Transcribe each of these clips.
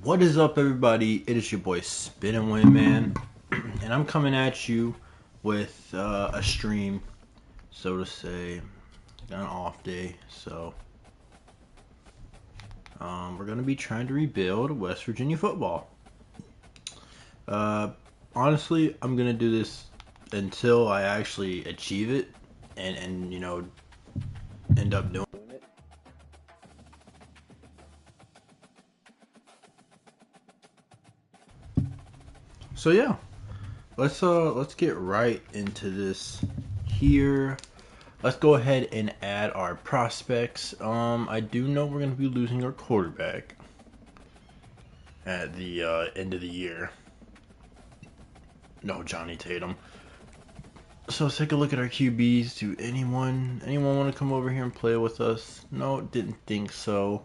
What is up, everybody? It is your boy Spin and Win Man, and I'm coming at you with a stream, so to say. Got an off day, so we're gonna be trying to rebuild West Virginia football. Uh, Honestly, I'm gonna do this until I actually achieve it, and end up doing it. So yeah. Let's get right into this here. Let's go ahead and add our prospects. I do know we're gonna be losing our quarterback at the end of the year. No, Johnny Tatum. So let's take a look at our QBs. Do anyone want to come over here and play with us? No, didn't think so.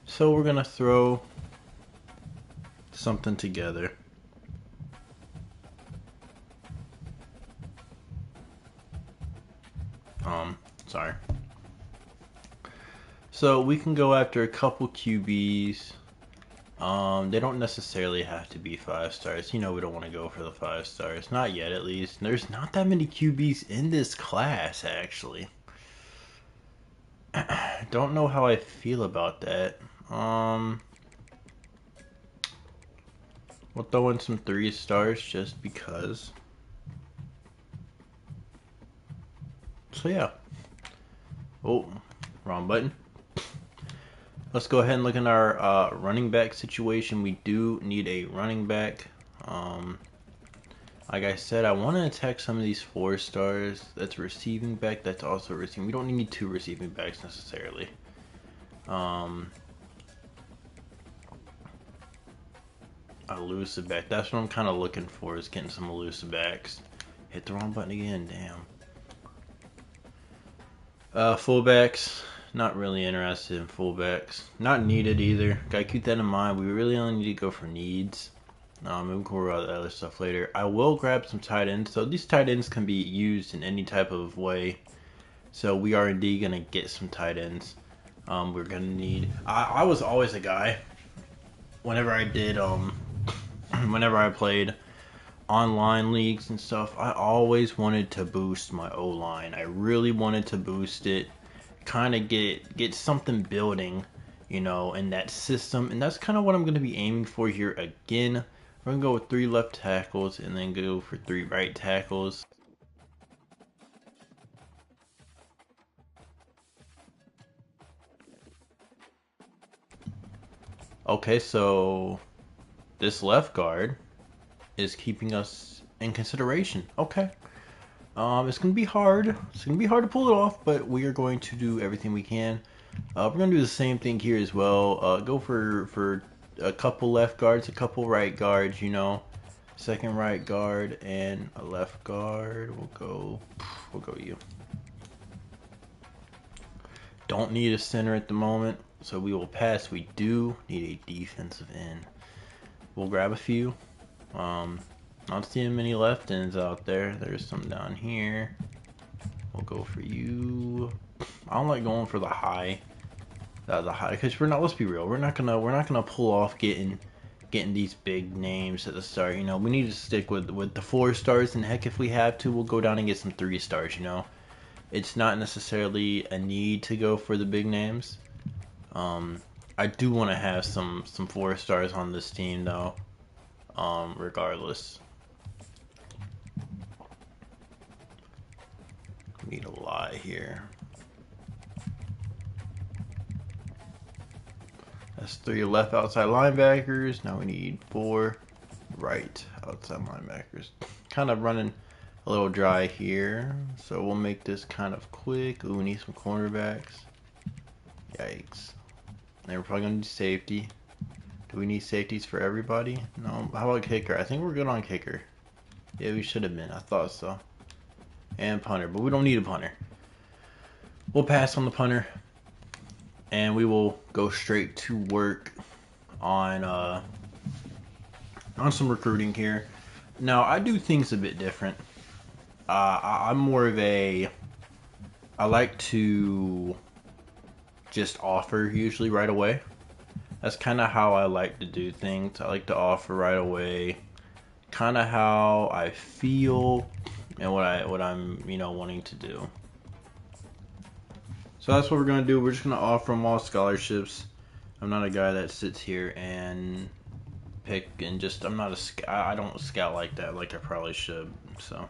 So we're gonna throw something together. Sorry. So we can go after a couple QBs. They don't necessarily have to be 5 stars. We don't want to go for the 5 stars. Not yet, at least. There's not that many QBs in this class, actually. Don't know how I feel about that. We'll throw in some 3 stars just because. So yeah. Oh, wrong button. Let's go ahead and look in our running back situation. We do need a running back. Like I said, I want to attack some of these 4 stars. That's receiving back. That's also receiving. We don't need 2 receiving backs necessarily. A elusive back. That's what I'm kind of looking for, is getting some elusive backs. Hit the wrong button again. Damn. Fullbacks. Not really interested in fullbacks. Not needed either. Gotta keep that in mind. We really only need to go for needs. We can worry about the other stuff later. I will grab some tight ends. So these tight ends can be used in any type of way. So we are indeed gonna get some tight ends. We're gonna need. I was always a guy. Whenever I did whenever I played online leagues and stuff, I always wanted to boost my O-line. I really wanted to boost it, kind of get something building, in that system, and that's kind of what I'm going to be aiming for here again. We're going to go with 3 left tackles and then go for 3 right tackles. Okay, so this left guard is keeping us in consideration. Okay. It's gonna be hard. It's gonna be hard to pull it off, but we are going to do everything we can. We're gonna do the same thing here as well. Go for a couple left guards, a couple right guards. Second right guard and a left guard. We'll go you. Don't need a center at the moment, so we will pass. We do need a defensive end. We'll grab a few. Not seeing many left ends out there. There's some down here. We'll go for you. I don't like going for the high, because we're not. Let's be real. We're not gonna pull off getting these big names at the start. We need to stick with the 4 stars, and heck, if we have to, we'll go down and get some 3 stars. It's not necessarily a need to go for the big names. I do want to have some 4 stars on this team though. Regardless. Need a lot here. That's 3 left outside linebackers. Now we need 4 right outside linebackers. Kind of running a little dry here, so we'll make this kind of quick. Ooh, we need some cornerbacks. Yikes. And we're probably gonna need safety. Do we need safeties for everybody? No. How about kicker? I think we're good on kicker. Yeah, we should have been. I thought so. And punter, but we don't need a punter. We'll pass on the punter, and we will go straight to work on some recruiting here. Now, I do things a bit different. I'm more of a. I like to just offer usually right away. That's kind of how I like to do things. I like to offer right away, kind of how I feel and what I'm wanting to do. So that's what we're gonna do. We're just gonna offer them all scholarships. I'm not a guy that sits here and pick and just I don't scout like that like I probably should. So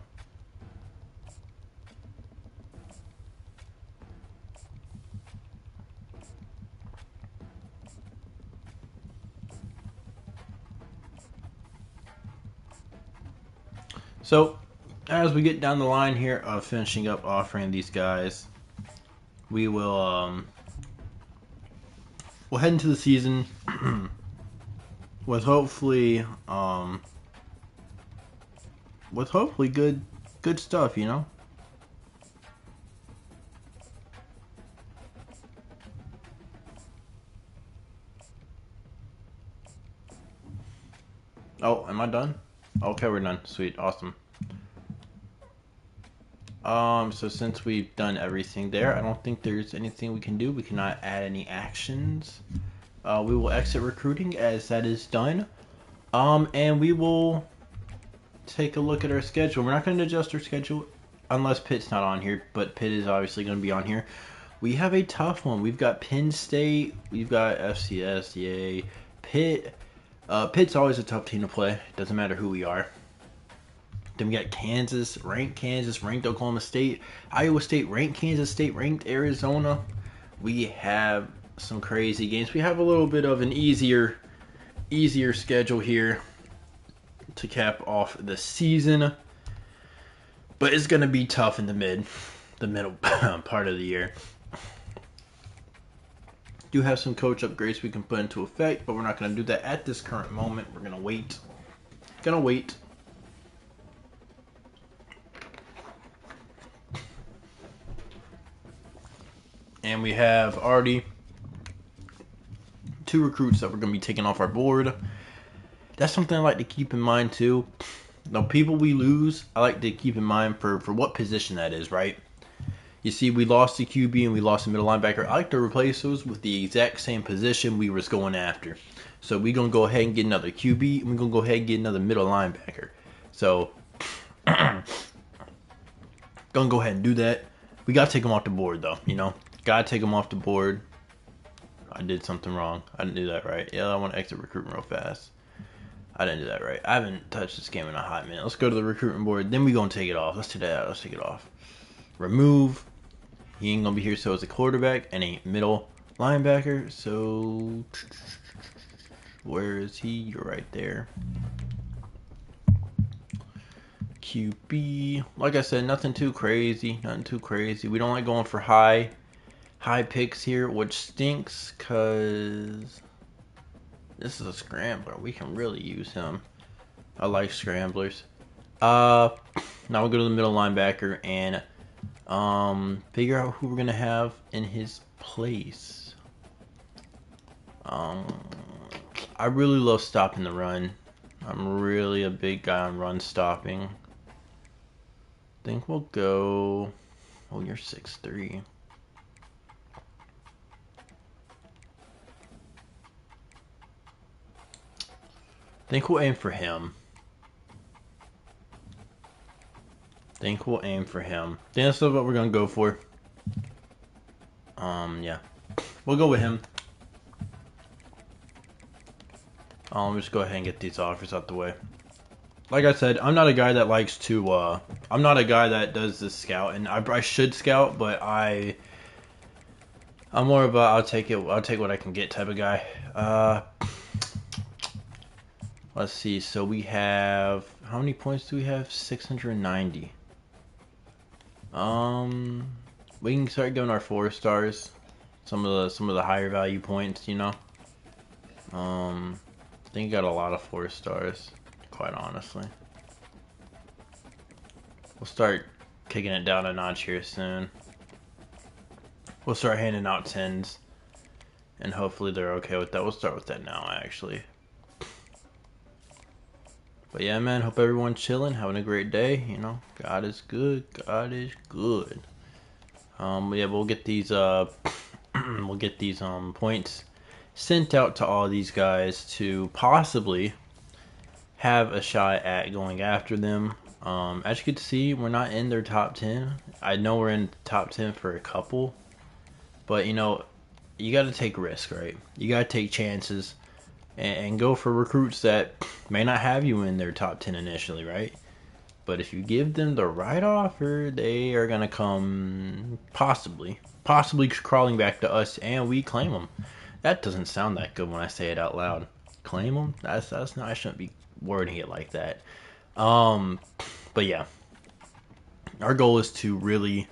as we get down the line here of finishing up offering these guys, we will we'll head into the season with hopefully good stuff, Oh, am I done? Okay, we're done. Sweet, awesome. So since we've done everything there, I don't think there's anything we can do. We cannot add any actions. We will exit recruiting as that is done. And we will take a look at our schedule. We're not going to adjust our schedule unless Pitt's not on here, but Pitt is obviously going to be on here. We have a tough one. We've got Penn State. We've got FCS. Yay. Pitt. Pitt's always a tough team to play. Doesn't matter who we are. Then we got Kansas, ranked Oklahoma State, Iowa State, ranked Kansas State, ranked Arizona. We have some crazy games. We have a little bit of an easier schedule here to cap off the season, but it's going to be tough in the middle part of the year. Do have some coach upgrades we can put into effect, but we're not going to do that at this current moment. We're going to wait. And we have already 2 recruits that we're going to be taking off our board. That's something I like to keep in mind too. The people we lose, I like to keep in mind for what position that is, right? You see, we lost the QB and we lost the middle linebacker. I like to replace those with the exact same position we was going after. So we're going to go ahead and get another QB and we're going to go ahead and get another middle linebacker. So, going to go ahead and do that. We got to take them off the board though, Got to take them off the board. I did something wrong. I didn't do that right. Yeah, I want to exit recruitment real fast. I didn't do that right. I haven't touched this game in a hot minute. Let's go to the recruitment board. Then we're going to take it off. Let's do that. Let's take it off. Remove. He ain't going to be here, so it's a quarterback and a middle linebacker. So, where is he? You're right there. QB. Like I said, nothing too crazy. We don't like going for high picks here, which stinks because this is a scrambler. We can really use him. I like scramblers. Now we'll go to the middle linebacker and figure out who we're gonna have in his place. I really love stopping the run. I'm really a big guy on run stopping. I think we'll go. Oh, you're 6'3". I think we'll aim for him. Think that's what we're gonna go for. Yeah. We'll go with him. Just go ahead and get these offers out the way. Like I said, I'm not a guy that likes to, I'm not a guy that does this scout, and I should scout, but I'm more of a I'll take what I can get type of guy. Let's see. So we have, how many points do we have? 690. We can start giving our 4 stars some of the higher value points, I think got a lot of 4 stars, quite honestly. We'll start kicking it down a notch here soon. We'll start handing out 10s, and hopefully they're okay with that. We'll start with that now, actually. But yeah, man, hope everyone's chilling, having a great day. God is good. Yeah, we'll get these points sent out to all these guys to possibly have a shot at going after them. As you can see, we're not in their top 10. I know we're in the top 10 for a couple, but you know, you got to take risks, right? You got to take chances and go for recruits that may not have you in their top 10 initially, right? But if you give them the right offer, they are going to come possibly crawling back to us and we claim them. That doesn't sound that good when I say it out loud. Claim them? That's not, I shouldn't be wording it like that. But yeah, our goal is to really,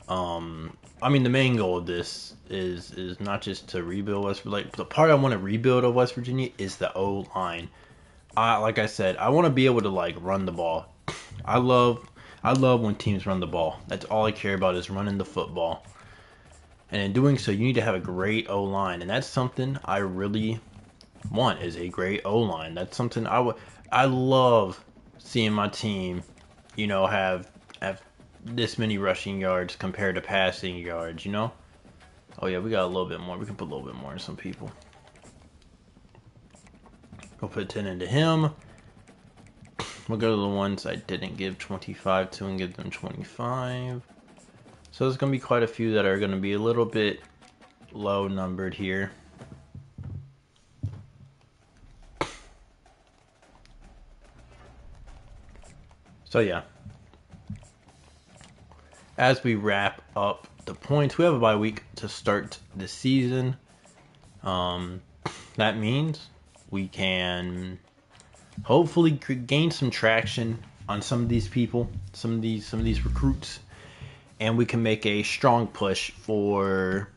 I mean, the main goal of this is not just to rebuild West Virginia. Like, the part I want to rebuild of West Virginia is the O line. Like I said, I want to be able to like run the ball. I love when teams run the ball. That's all I care about is running the football. And in doing so, you need to have a great O line, and that's something I really want is a great O line. That's something I love seeing my team, you know, have this many rushing yards compared to passing yards. You know. Oh yeah, we got a little bit more. We can put a little bit more in some people. We'll put 10 into him. We'll go to the ones I didn't give 25 to and give them 25. So there's going to be quite a few that are going to be a little bit low numbered here. So yeah. As we wrap up the points, we have a bye week to start the season. That means we can hopefully gain some traction on some of these people, some of these recruits, and we can make a strong push for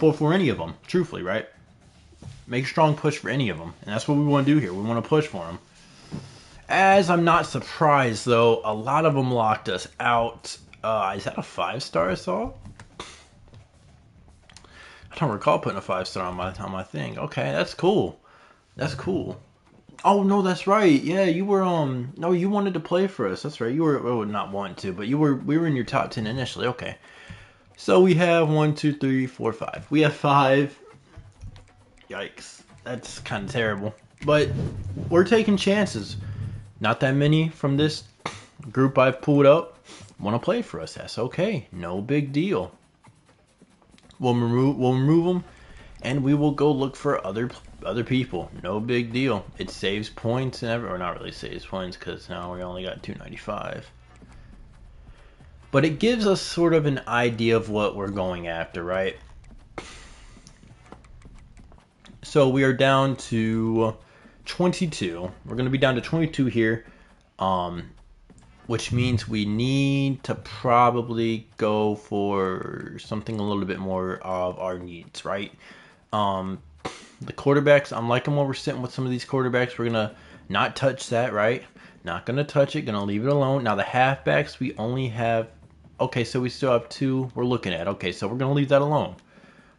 any of them. Truthfully, right? Make a strong push for any of them, and that's what we want to do here. We want to push for them. As I'm not surprised, though, a lot of them locked us out. Is that a 5-star I saw? I don't recall putting a 5-star on my thing. Okay, that's cool. That's cool. Oh no, that's right. Yeah, you were no, you wanted to play for us. That's right. You were not want to, but we were in your top 10 initially. Okay. So we have 1, 2, 3, 4, 5. We have 5. Yikes. That's kind of terrible. But we're taking chances. Not that many from this group I've pulled up want to play for us. That's okay. No big deal. We'll remove them, and we will go look for other people. No big deal. It saves points and or not really saves points because now we only got 295. But it gives us sort of an idea of what we're going after, right? So we are down to 22. We're going to be down to 22 here, which means we need to probably go for something a little bit more of our needs, right? The quarterbacks, I'm liking what we're sitting with some of these quarterbacks. We're going to not touch that, right? Not going to touch it. Going to leave it alone. Now, the halfbacks, we only have... Okay, so we still have 2 we're looking at. Okay, so we're going to leave that alone.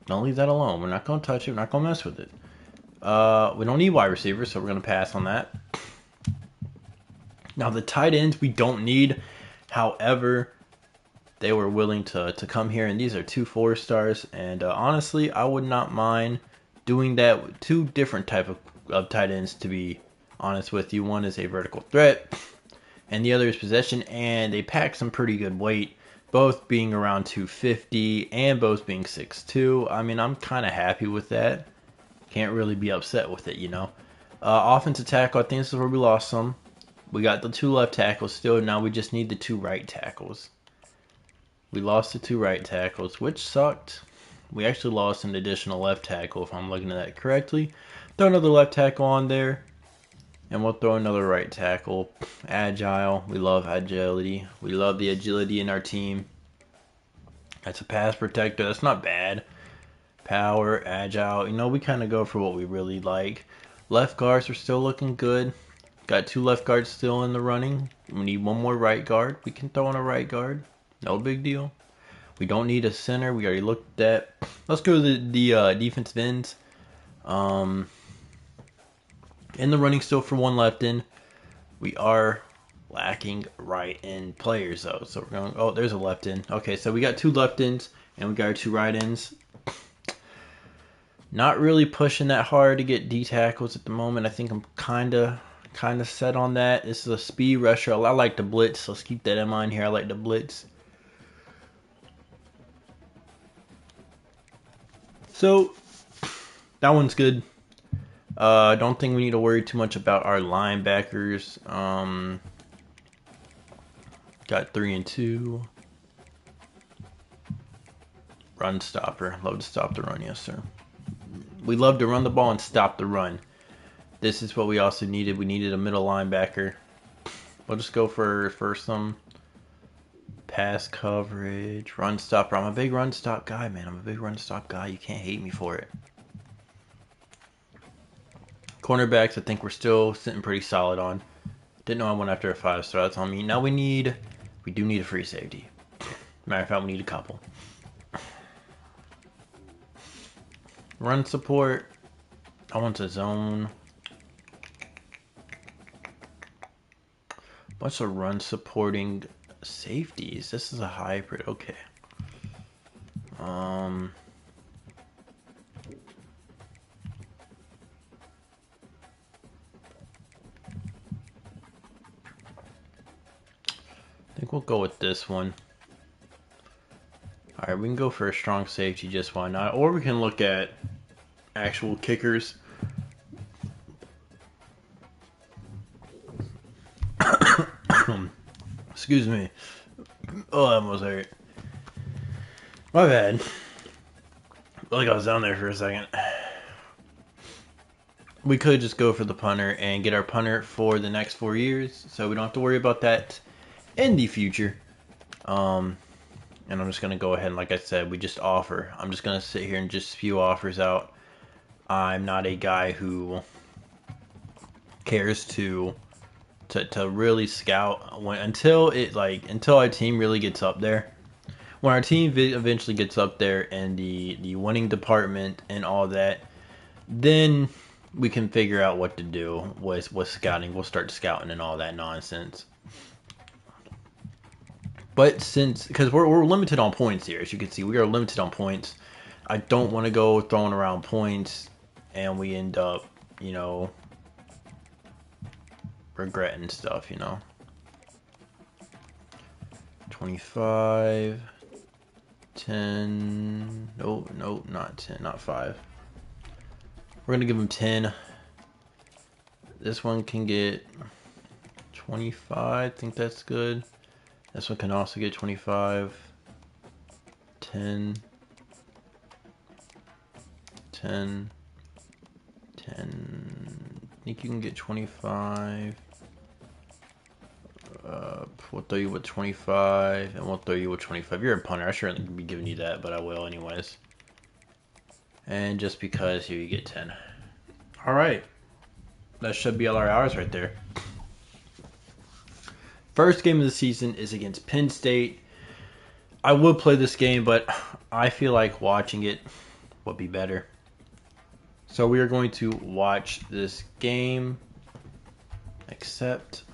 Don't leave that alone. We're not going to touch it. We're not going to mess with it. We don't need wide receivers, so we're going to pass on that. Now, the tight ends we don't need. However, they were willing to come here, and these are 2 4-stars. And honestly, I would not mind doing that with 2 different type of tight ends, to be honest with you. One is a vertical threat, and the other is possession, and they pack some pretty good weight, both being around 250 and both being 6'2". I mean, I'm kind of happy with that. Can't really be upset with it, you know. Offensive tackle, I think this is where we lost some. We got the 2 left tackles still. Now we just need the 2 right tackles. We lost the 2 right tackles, which sucked. We actually lost an additional left tackle, if I'm looking at that correctly. Throw another left tackle on there. And we'll throw another right tackle. Agile. We love agility. We love the agility in our team. That's a pass protector. That's not bad. Power, agile. You know, we kind of go for what we really like. Left guards are still looking good. Got 2 left guards still in the running. We need 1 more right guard. We can throw in a right guard. No big deal. We don't need a center. We already looked at. Let's go to the defensive ends. In the running still for 1 left end. We are lacking right end players though. So we're going. Oh, there's a left end. Okay, so we got 2 left ends and we got our 2 right ends. Not really pushing that hard to get D tackles at the moment. I think I'm kind of set on that. This is a speed rusher. I like the blitz, so let's keep that in mind here. I like the blitz. So that one's good. I don't think we need to worry too much about our linebackers. Got 3 and 2. Run stopper. Love to stop the run, yes sir. We love to run the ball and stop the run. This is what we also needed. We needed a middle linebacker. We'll just go for some pass coverage, run stopper. I'm a big run stop guy, man. I'm a big run stop guy. You can't hate me for it. Cornerbacks, I think we're still sitting pretty solid on. Didn't know I went after a 5-star. That's on me. Now we do need a free safety. Matter of fact, we need a couple. Run support. I want a zone. Bunch of run supporting safeties. This is a hybrid. Okay. I think we'll go with this one. Alright, we can go for a strong safety, just why not? Or we can look at actual kickers. Excuse me. Oh, that almost hurt. My bad. Like I was down there for a second. We could just go for the punter and get our punter for the next 4 years, so we don't have to worry about that in the future. And I'm just going to go ahead and, like I said, we just offer. I'm just going to sit here and just spew offers out. I'm not a guy who cares to really scout until our team really gets up there. When our team eventually gets up there in the winning department and all that, then we can figure out what to do with scouting. We'll start scouting and all that nonsense. But because we're limited on points here, as you can see, we are limited on points. I don't want to go throwing around points and we end up, regretting stuff, 25, 10, no, not 10, not 5. We're going to give him 10. This one can get 25, I think that's good. This one can also get 25, 10, 10, 10. I think you can get 25. We'll throw you with 25, and we'll throw you with 25. You're a punter. I shouldn't be giving you that, but I will anyways. And just because, here you get 10. Alright. That should be all our hours right there. First game of the season is against Penn State. I would play this game, but I feel like watching it would be better. So we are going to watch this game. Accept.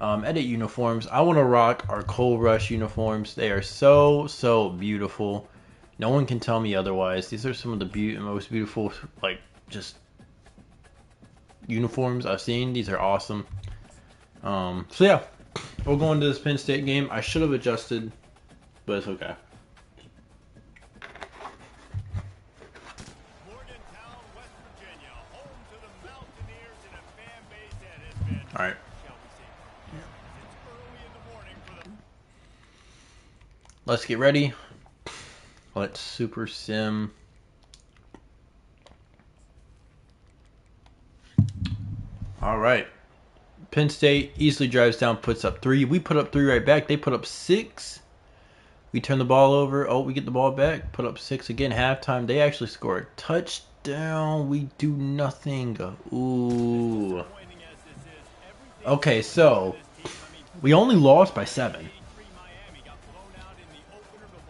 Edit uniforms. I want to rock our Coal Rush uniforms. They are so beautiful. No one can tell me otherwise. These are some of the most beautiful, just uniforms I've seen. These are awesome. So yeah, we'll go into this Penn State game. I should have adjusted, but it's okay. All right. Let's get ready. Let's super sim. All right. Penn State easily drives down, puts up 3. We put up 3 right back. They put up 6. We turn the ball over. Oh, we get the ball back. Put up 6 again. Halftime. They actually score a touchdown. We do nothing. Ooh. Okay, so we only lost by 7.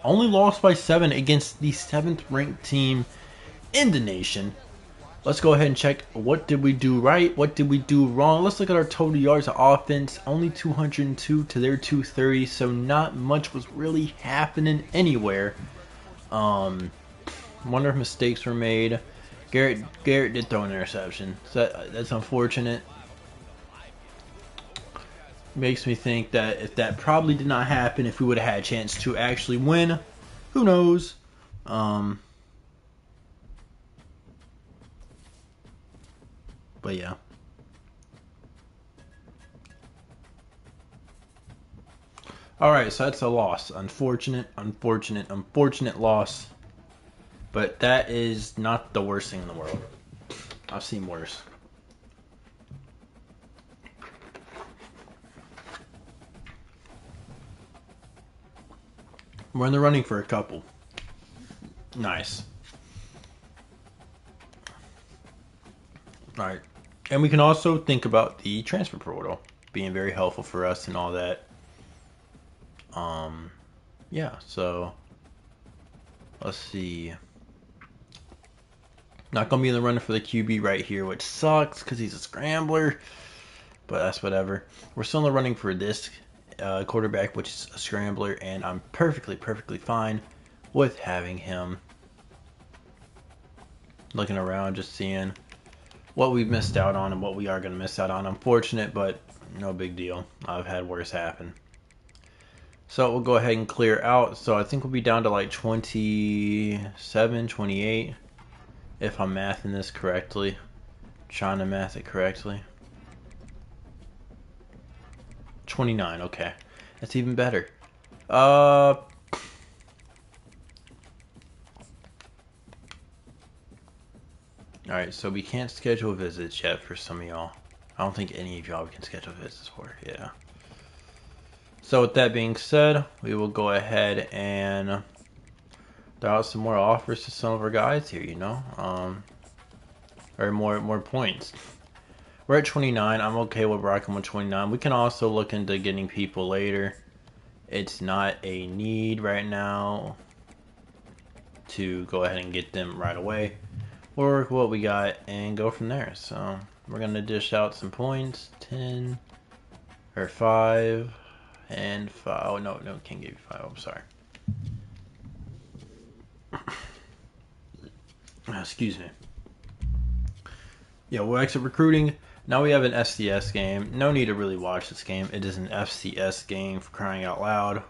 Only lost by 7 against the 7th ranked team in the nation. Let's go ahead and check what did we do right, what did we do wrong. Let's look at our total yards of offense. Only 202 to their 230, so not much was really happening anywhere. Wonder if mistakes were made. Garrett did throw an interception, so that's unfortunate. Makes me think that if that probably did not happen, if we would have had a chance to actually win, who knows? But yeah. All right, so that's a loss. Unfortunate loss. But that is not the worst thing in the world. I've seen worse. We're in the running for a couple. Nice. All right. And we can also think about the transfer portal being very helpful for us and all that. Yeah, so let's see. Not going to be in the running for the QB right here, which sucks because he's a scrambler. But that's whatever. We're still in the running for this quarterback, which is a scrambler, and I'm perfectly fine with having him. Looking around, just seeing what we've missed out on and what we are going to miss out on. Unfortunate, but no big deal. I've had worse happen. So we'll go ahead and clear out. So I think we'll be down to like 27, 28, if I'm mathing this correctly. Trying to math it correctly. 29, okay. That's even better. Alright, so we can't schedule visits yet for some of y'all. I don't think any of y'all we can schedule visits for, yeah. So with that being said, we will go ahead and throw out some more offers to some of our guys here, you know? Or more points. We're at 29. I'm okay with rocking with 29. We can also look into getting people later. It's not a need right now to go ahead and get them right away. We'll work what we got and go from there. So we're going to dish out some points. 10 or 5 and 5. Oh, no, can't give you 5. I'm sorry. Excuse me. Yeah, we'll exit recruiting. Now we have an FCS game. No need to really watch this game. It is an FCS game, for crying out loud.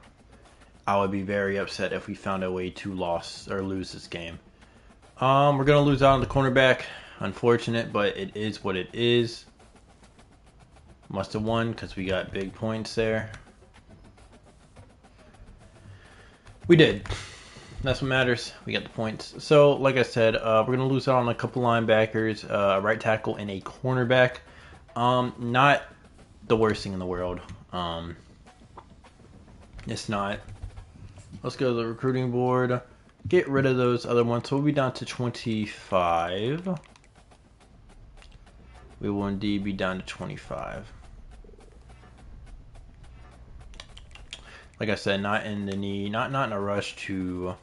I would be very upset if we found a way to lose this game. We're going to lose out on the cornerback. Unfortunate, but it is what it is. Must have won because we got big points there. We did. That's what matters. We got the points. So, like I said, we're going to lose out on a couple linebackers, a right tackle, and a cornerback. Not the worst thing in the world. It's not. Let's go to the recruiting board. Get rid of those other ones. So we'll be down to 25. We will indeed be down to 25. Like I said, not in the need, not in a rush to.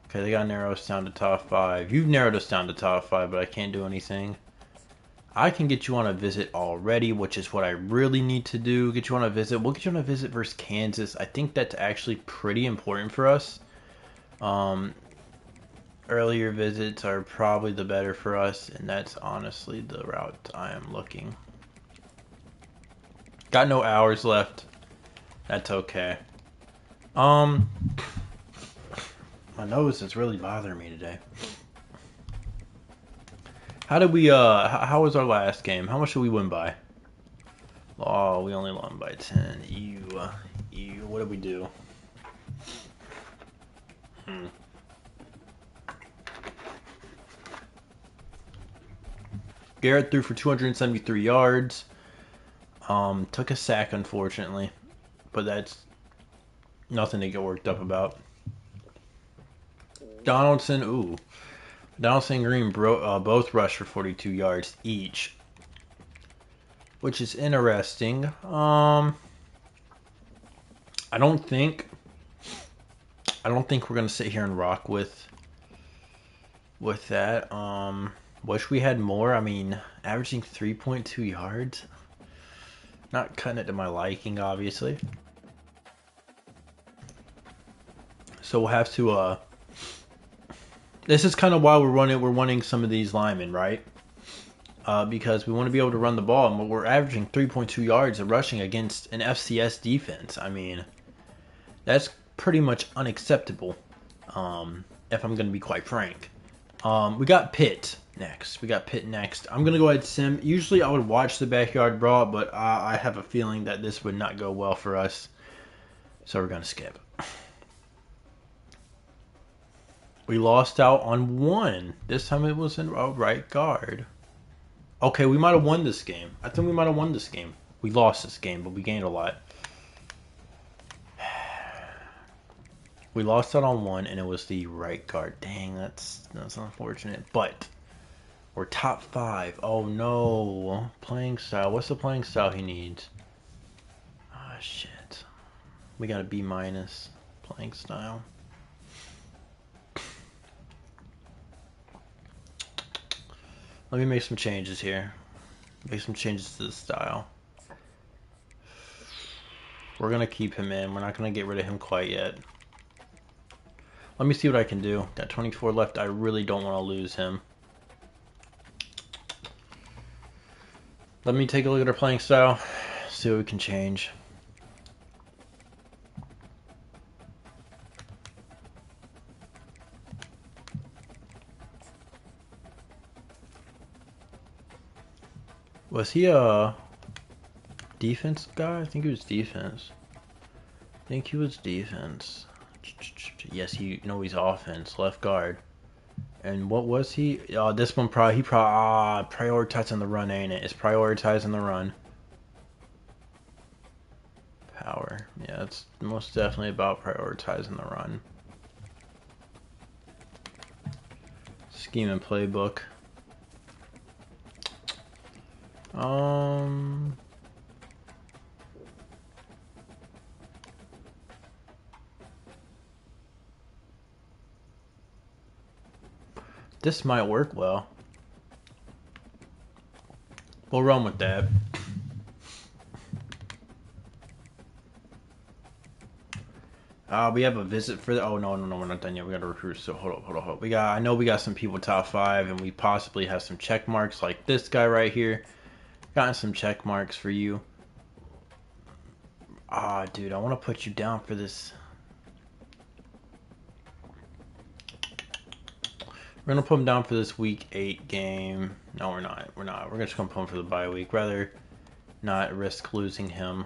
Okay, they gotta narrow us down to top 5. You've narrowed us down to top 5, but I can't do anything. I can get you on a visit already, which is what I really need to do. Get you on a visit. We'll get you on a visit versus Kansas. I think that's actually pretty important for us. Earlier visits are probably the better for us, and that's honestly the route I am looking. Got no hours left. That's okay. My nose is really bothering me today. How did we, how was our last game? How much did we win by? Oh, we only won by 10. Ew. What did we do? Garrett threw for 273 yards. Took a sack, unfortunately. But that's nothing to get worked up about. Donaldson and Green both rushed for 42 yards each, which is interesting. I don't think we're gonna sit here and rock with that. Wish we had more. I mean, averaging 3.2 yards. Not cutting it to my liking, obviously. So we'll have to. This is kind of why we're running some of these linemen, right? Because we want to be able to run the ball, and we're averaging 3.2 yards of rushing against an FCS defense. I mean, that's pretty much unacceptable. If I'm going to be quite frank. We got Pitt next. I'm going to go ahead and sim. Usually I would watch the backyard brawl, but I have a feeling that this would not go well for us. So we're going to skip. We lost out on one. This time it was in right guard. Okay, we might have won this game. I think we might have won this game. We lost this game, but we gained a lot. We lost out on one, and it was the right guard. Dang, that's unfortunate. But we're top 5. Oh no, playing style. What's the playing style he needs? Ah, shit. We got a B- playing style. Let me make some changes here. Make some changes to the style. We're gonna keep him in. We're not gonna get rid of him quite yet. Let me see what I can do. Got 24 left. I really don't want to lose him. Let me take a look at our playing style. See what we can change. Was he a defense guy? I think he was defense. Yes, he's offense, left guard. And what was he? This one probably prioritizing the run, ain't it? It's prioritizing the run. Power. Yeah, it's most definitely about prioritizing the run. Scheme and playbook. This might work well. We'll run with that. We have a visit for the. Oh no, we're not done yet. We got to recruit. So hold up. I know we got some people top 5, and we possibly have some check marks like this guy right here. Gotten some check marks for you. Dude, I want to put you down for this. We're gonna put him down for this week 8 game. No, we're not. We're just gonna put him for the bye week. Rather not risk losing him.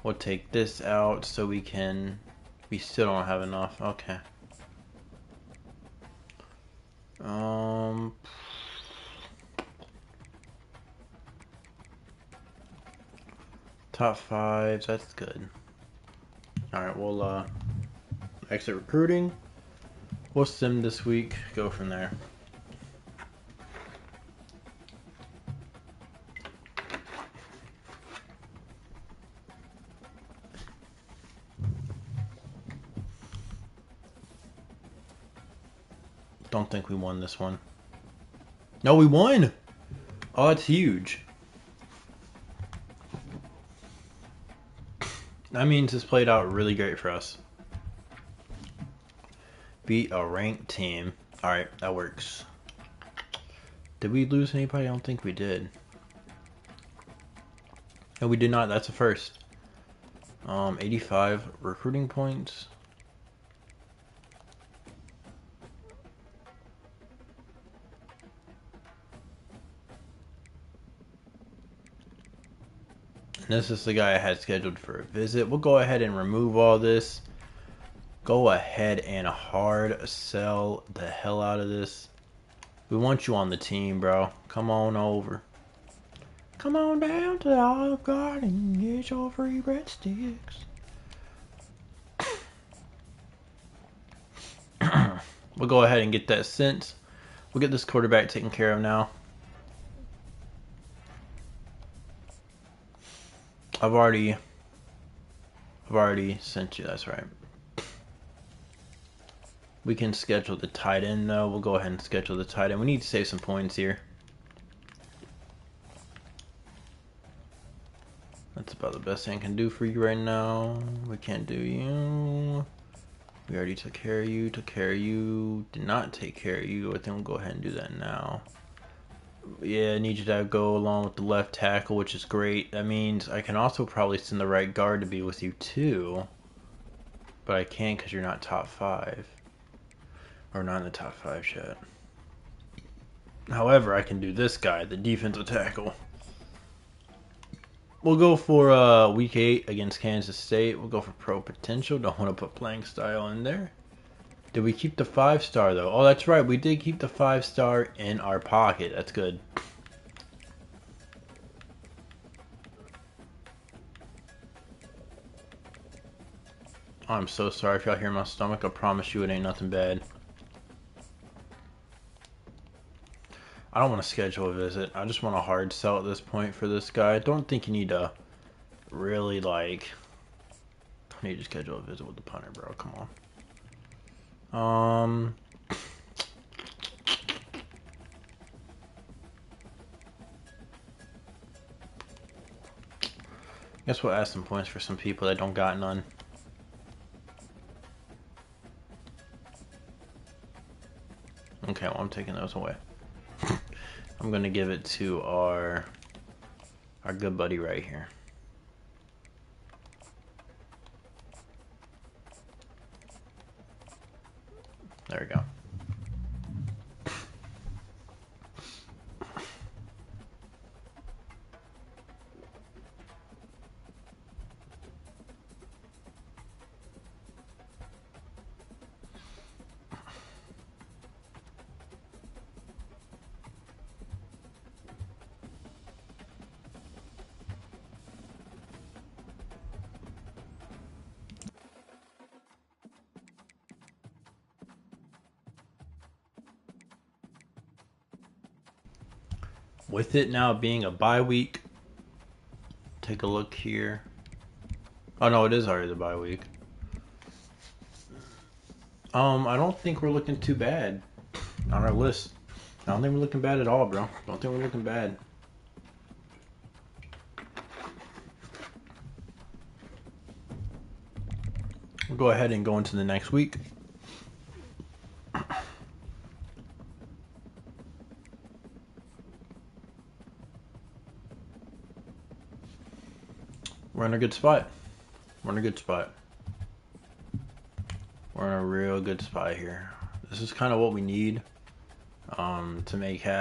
We'll take this out so we still don't have enough. Okay. Top 5, that's good. Alright, we'll exit recruiting. We'll sim this week, go from there. Don't think we won this one. No, we won! Oh, that's huge. That means this played out really great for us. Beat a ranked team. Alright, that works. Did we lose anybody? I don't think we did. No, we did not. That's a first. 85 recruiting points. This is the guy I had scheduled for a visit. We'll go ahead and remove all this. Go ahead and hard sell the hell out of this. We want you on the team, bro. Come on over. Come on down to the Olive Garden and get your free breadsticks. We'll go ahead and get that sent. We'll get this quarterback taken care of now. I've already sent you, that's right. We can schedule the tight end though. We'll go ahead and schedule the tight end. We need to save some points here. That's about about the best thing I can do for you right now. We can't do you. We already took care of you, did not take care of you. I think we'll go ahead and do that now. Yeah, I need you to go along with the left tackle, which is great. That means I can also probably send the right guard to be with you too. But I can't because you're not top 5. Or not in the top 5 yet. However, I can do this guy, the defensive tackle. We'll go for week 8 against Kansas State. We'll go for pro potential. Don't want to put playing style in there. Did we keep the 5-star though? Oh, that's right. We did keep the 5-star in our pocket. That's good. Oh, I'm so sorry if y'all hear my stomach. I promise you it ain't nothing bad. I don't want to schedule a visit. I just want a hard sell at this point for this guy. I don't think you need to really like... I need to schedule a visit with the punter, bro. Come on. Guess we'll add some points for some people that don't got none. Okay, well, I'm taking those away. I'm gonna give it to our good buddy right here. There we go. With it now being a bye week, take a look here. Oh no, it is already the bye week. I don't think we're looking too bad on our list. I don't think we're looking bad at all, bro. Don't think we're looking bad. We'll go ahead and go into the next week. We're in a good spot. We're in a good spot. We're in a real good spot here. This is kind of what we need to make happen.